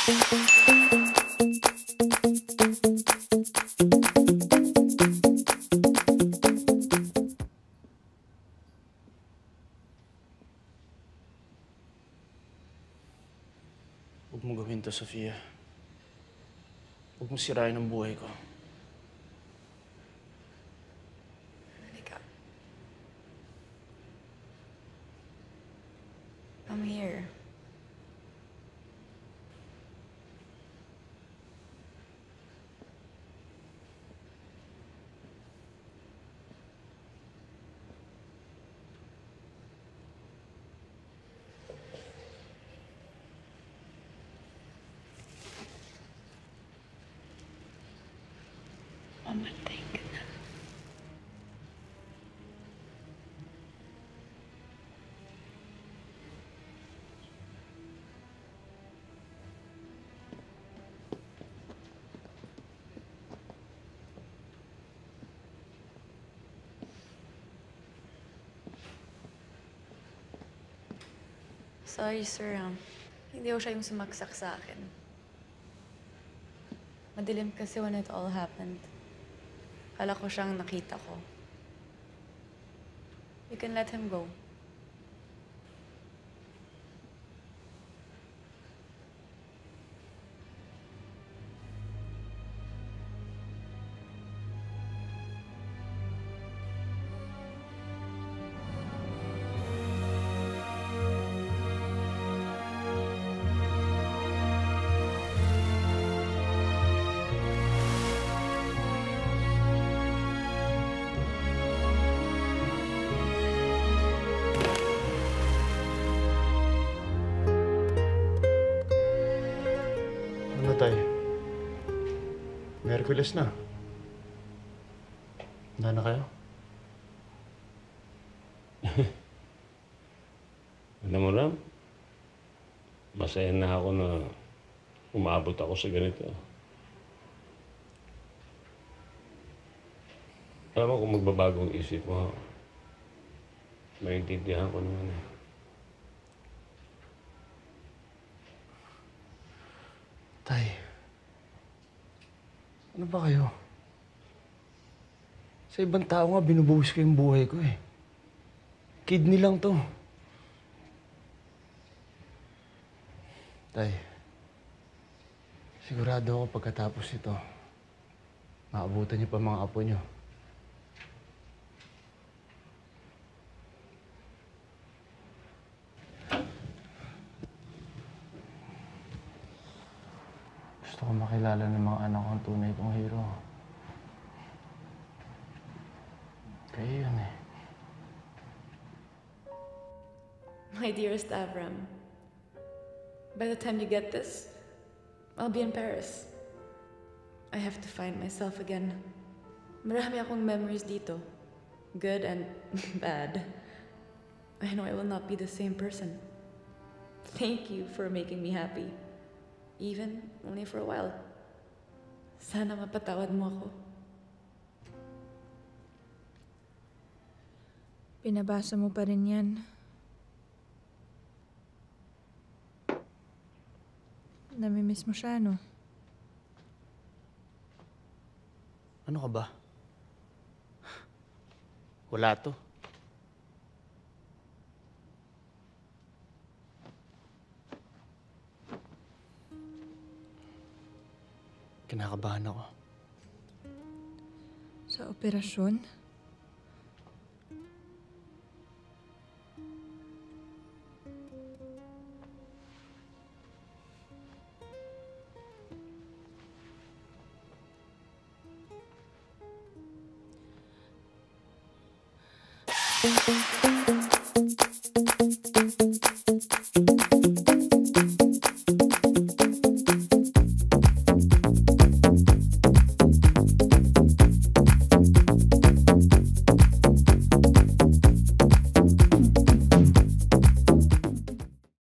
Huwag mo gawin to, Sofia. Huwag mo sirain ang buhay ko. Halika. I'm here. Mamatay ka na. Sorry, sir. Hindi ko siya yung sumaksak sa akin. Madilim kasi when it all happened. Kala ko siyang nakita ko. You can let him go. Ano tayo? Merkules na. Handa na kayo? Alam mo lang, masaya na ako na umabot ako sa ganito. Alam mo kung magbabago ang isip mo, maintindihan ko naman eh. Tay, ano ba kayo? Sa ibang tao nga, binubuhos ko yung buhay ko eh. Kidney lang to. Tay, sigurado ako pagkatapos ito, maabutan niyo pa mga apo niyo. Gusto ko makilala ng mga anak kong tunay kong hero. Kayo yun eh. My dearest Avram, by the time you get this, I'll be in Paris. I have to find myself again. Marami akong memories dito. Good and bad. I know I will not be the same person. Thank you for making me happy. Even only for a while. Sana mapatawad mo ako. Pinabasa mo pa rin yan. Namimiss mo siya, no? Ano ka ba? Wala to. Kinakabahan ako. Sa operasyon? Thank you.